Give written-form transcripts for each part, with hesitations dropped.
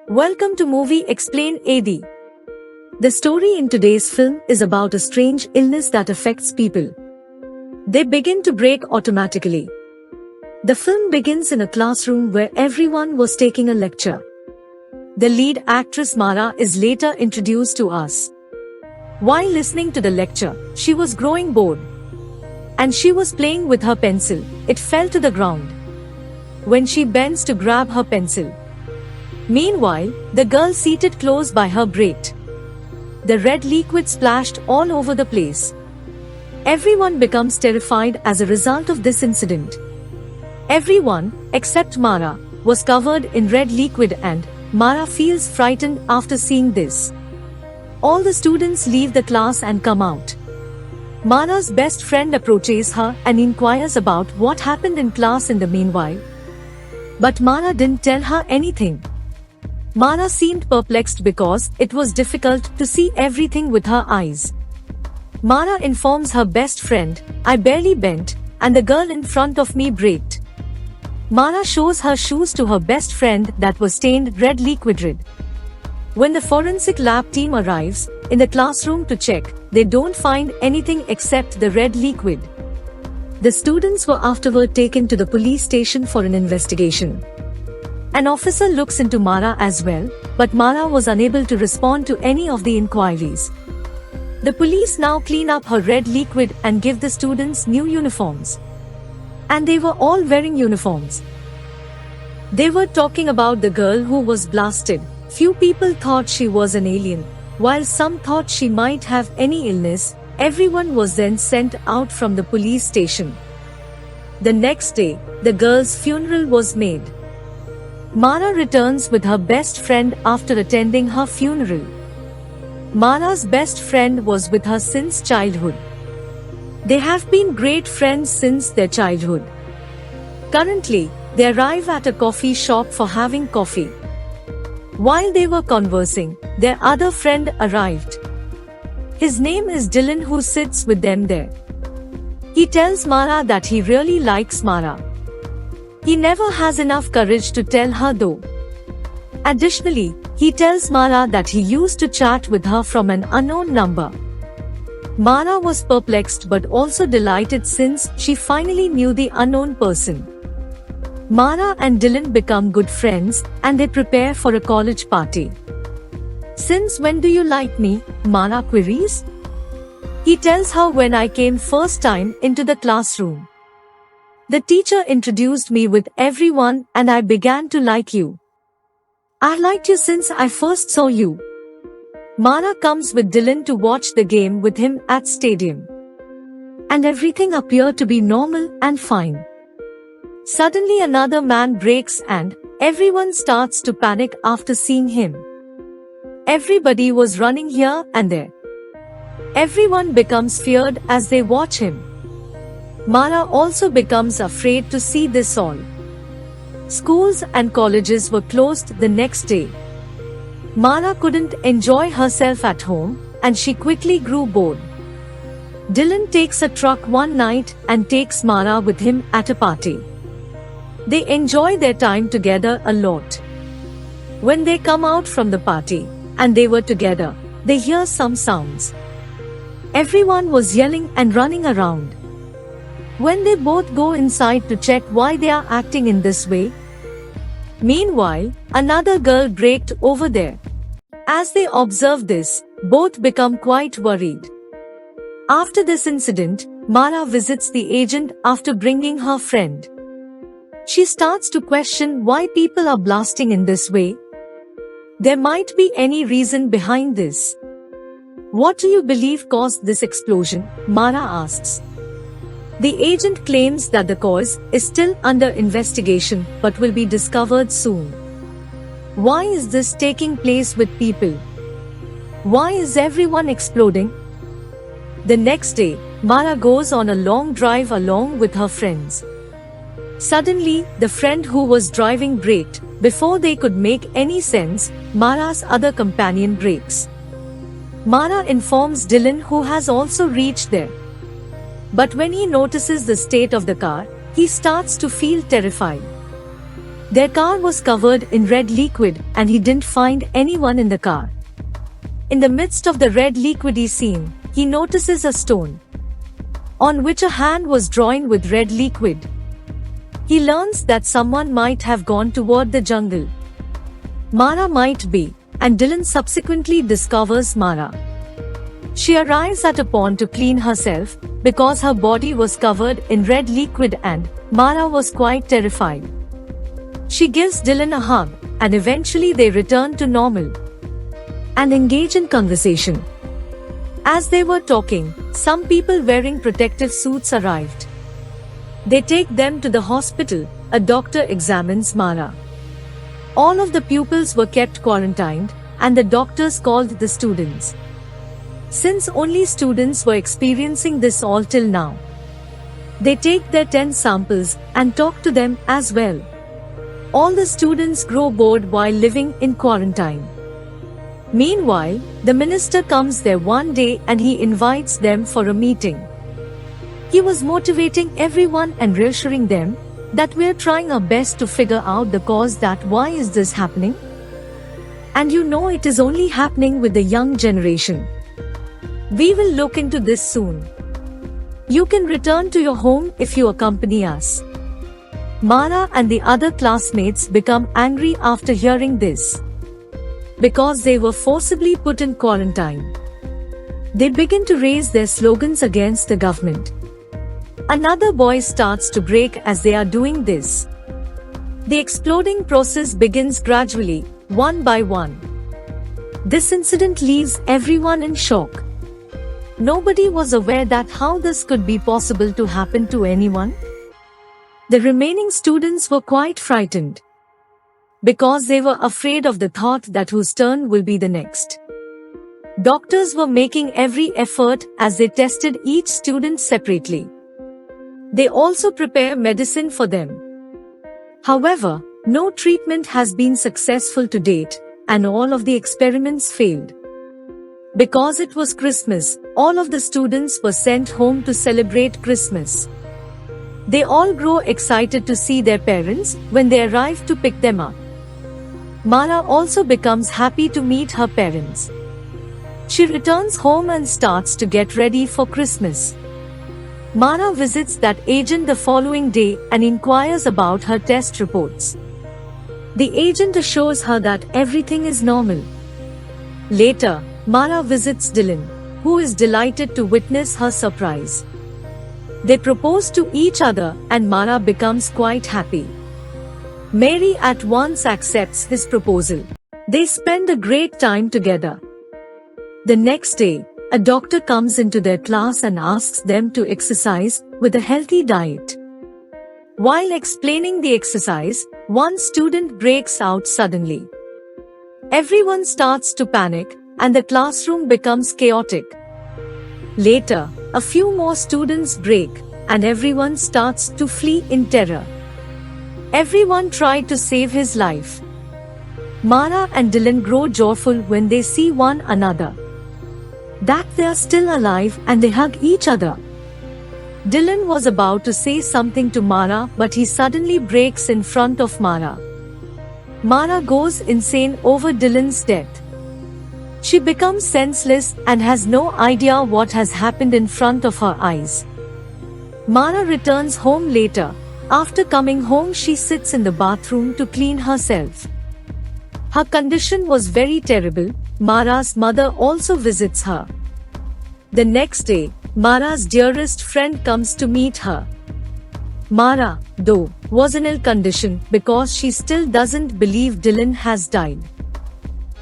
Welcome to Movie Explain AD. The story in today's film is about a strange illness that affects people. They begin to break automatically. The film begins in a classroom where everyone was taking a lecture. The lead actress Mara is later introduced to us. While listening to the lecture, she was growing bored. And she was playing with her pencil. It fell to the ground. When she bends to grab her pencil. Meanwhile, the girl seated close by her breathed. The red liquid splashed all over the place. Everyone becomes terrified as a result of this incident. Everyone, except Mara, was covered in red liquid and Mara feels frightened after seeing this. All the students leave the class and come out. Mara's best friend approaches her and inquires about what happened in class in the meanwhile. But Mara didn't tell her anything. Mara seemed perplexed because it was difficult to see everything with her eyes. Mara informs her best friend, "I barely bent, and the girl in front of me braked." Mara shows her shoes to her best friend that was stained red liquid red. When the forensic lab team arrives in the classroom to check, they don't find anything except the red liquid. The students were afterward taken to the police station for an investigation. An officer looks into Mara as well, but Mara was unable to respond to any of the inquiries. The police now clean up her red liquid and give the students new uniforms. And they were all wearing uniforms. They were talking about the girl who was blasted. Few people thought she was an alien, while some thought she might have any illness. Everyone was then sent out from the police station. The next day, the girl's funeral was made. Mara returns with her best friend after attending her funeral. Mara's best friend was with her since childhood. They have been great friends since their childhood. Currently, they arrive at a coffee shop for having coffee. While they were conversing, their other friend arrived. His name is Dylan, who sits with them there. He tells Mara that he really likes Mara. He never has enough courage to tell her though. Additionally, he tells Mara that he used to chat with her from an unknown number. Mara was perplexed but also delighted since she finally knew the unknown person. Mara and Dylan become good friends and they prepare for a college party. "Since when do you like me?" Mara queries. He tells her, "When I came first time into the classroom. The teacher introduced me with everyone and I began to like you. I liked you since I first saw you." Mara comes with Dylan to watch the game with him at stadium. And everything appeared to be normal and fine. Suddenly another man breaks and everyone starts to panic after seeing him. Everybody was running here and there. Everyone becomes feared as they watch him. Mara also becomes afraid to see this all. Schools and colleges were closed the next day. Mara couldn't enjoy herself at home, and she quickly grew bored. Dylan takes a truck one night and takes Mara with him at a party. They enjoy their time together a lot. When they come out from the party, and they were together, they hear some sounds. Everyone was yelling and running around. When they both go inside to check why they are acting in this way. Meanwhile, another girl braked over there. As they observe this, both become quite worried. After this incident, Mara visits the agent after bringing her friend. She starts to question why people are blasting in this way. There might be any reason behind this. "What do you believe caused this explosion?" Mara asks. The agent claims that the cause is still under investigation but will be discovered soon. Why is this taking place with people? Why is everyone exploding? The next day, Mara goes on a long drive along with her friends. Suddenly, the friend who was driving braked. Before they could make any sense, Mara's other companion brakes. Mara informs Dylan, who has also reached there. But when he notices the state of the car, he starts to feel terrified. Their car was covered in red liquid and he didn't find anyone in the car. In the midst of the red liquidy scene, he notices a stone on which a hand was drawing with red liquid. He learns that someone might have gone toward the jungle. Mara might be, and Dylan subsequently discovers Mara. She arrives at a pond to clean herself because her body was covered in red liquid and Mara was quite terrified. She gives Dylan a hug and eventually they return to normal and engage in conversation. As they were talking, some people wearing protective suits arrived. They take them to the hospital. A doctor examines Mara. All of the pupils were kept quarantined and the doctors called the students. Since only students were experiencing this all till now, they take their 10 samples and talk to them as well. All the students grow bored while living in quarantine. Meanwhile, the minister comes there one day and he invites them for a meeting. He was motivating everyone and reassuring them that we're trying our best to figure out the cause, that why is this happening? And you know it is only happening with the young generation. We will look into this soon. You can return to your home if you accompany us. Mara and the other classmates become angry after hearing this, because they were forcibly put in quarantine. They begin to raise their slogans against the government. Another boy starts to break as they are doing this. The exploding process begins gradually, one by one. This incident leaves everyone in shock. Nobody was aware that how this could be possible to happen to anyone. The remaining students were quite frightened, because they were afraid of the thought that whose turn will be the next. Doctors were making every effort as they tested each student separately. They also prepare medicine for them. However, no treatment has been successful to date, and all of the experiments failed. Because it was Christmas, all of the students were sent home to celebrate Christmas. They all grow excited to see their parents when they arrive to pick them up. Mara also becomes happy to meet her parents. She returns home and starts to get ready for Christmas. Mara visits that agent the following day and inquires about her test reports. The agent assures her that everything is normal. Later, Mara visits Dylan, who is delighted to witness her surprise. They propose to each other and Mara becomes quite happy. Mary at once accepts his proposal. They spend a great time together. The next day, a doctor comes into their class and asks them to exercise with a healthy diet. While explaining the exercise, one student breaks out suddenly. Everyone starts to panic, and the classroom becomes chaotic. Later, a few more students break, and everyone starts to flee in terror. Everyone tried to save his life. Mara and Dylan grow joyful when they see one another, that they are still alive, and they hug each other. Dylan was about to say something to Mara, but he suddenly breaks in front of Mara. Mara goes insane over Dylan's death. She becomes senseless and has no idea what has happened in front of her eyes. Mara returns home later. After coming home, she sits in the bathroom to clean herself. Her condition was very terrible. Mara's mother also visits her. The next day, Mara's dearest friend comes to meet her. Mara, though, was in ill condition because she still doesn't believe Dylan has died.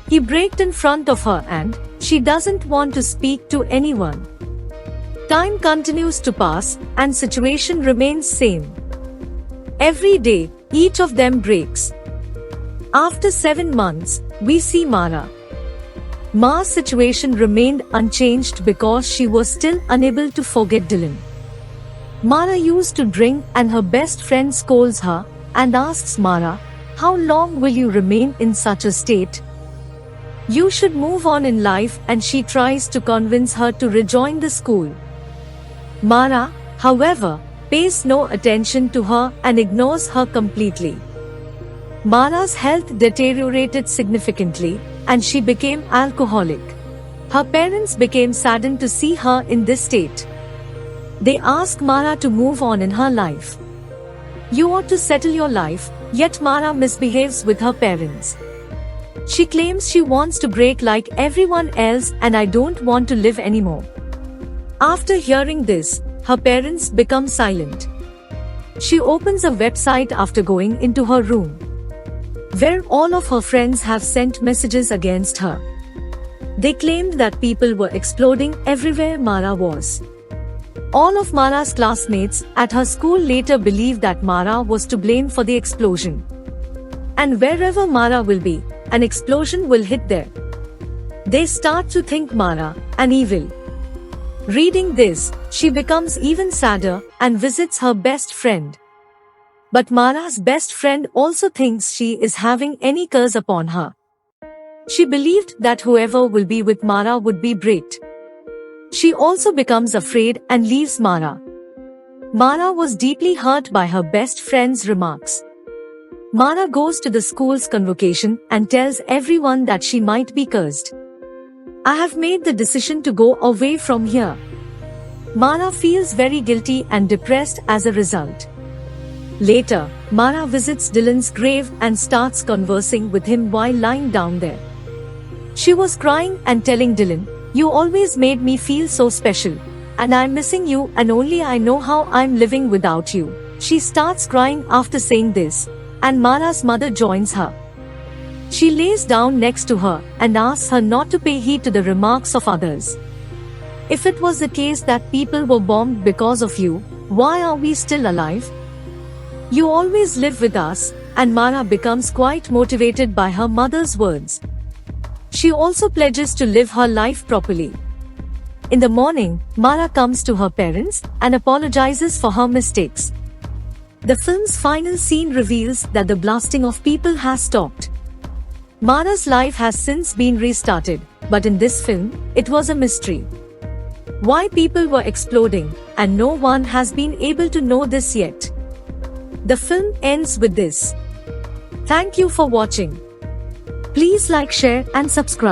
He braked in front of her and she doesn't want to speak to anyone. Time continues to pass and situation remains same. Every day, each of them breaks. After 7 months, we see Mara. Ma's situation remained unchanged because she was still unable to forget Dylan. Mara used to drink and her best friend scolds her and asks Mara, "How long will you remain in such a state? You should move on in life," and she tries to convince her to rejoin the school. Mara, however, pays no attention to her and ignores her completely. Mara's health deteriorated significantly, and she became alcoholic. Her parents became saddened to see her in this state. They asked Mara to move on in her life. You ought to settle your life, yet Mara misbehaves with her parents. She claims she wants to break like everyone else and I don't want to live anymore. After hearing this, her parents become silent. She opens a website after going into her room, where all of her friends have sent messages against her. They claimed that people were exploding everywhere Mara was. All of Mara's classmates at her school later believed that Mara was to blame for the explosion. And wherever Mara will be, an explosion will hit there. They start to think Mara an evil. Reading this, she becomes even sadder and visits her best friend. But Mara's best friend also thinks she is having any curse upon her. She believed that whoever will be with Mara would be great. She also becomes afraid and leaves Mara. Mara was deeply hurt by her best friend's remarks. Mara goes to the school's convocation and tells everyone that she might be cursed. I have made the decision to go away from here. Mara feels very guilty and depressed as a result. Later, Mara visits Dylan's grave and starts conversing with him while lying down there. She was crying and telling Dylan, "You always made me feel so special. And I'm missing you and only I know how I'm living without you." She starts crying after saying this, and Mara's mother joins her. She lays down next to her and asks her not to pay heed to the remarks of others. If it was the case that people were bombed because of you, why are we still alive? You always live with us, and Mara becomes quite motivated by her mother's words. She also pledges to live her life properly. In the morning, Mara comes to her parents and apologizes for her mistakes. The film's final scene reveals that the blasting of people has stopped. Mara's life has since been restarted, but in this film, it was a mystery. Why people were exploding, and no one has been able to know this yet. The film ends with this. Thank you for watching. Please like, share and subscribe.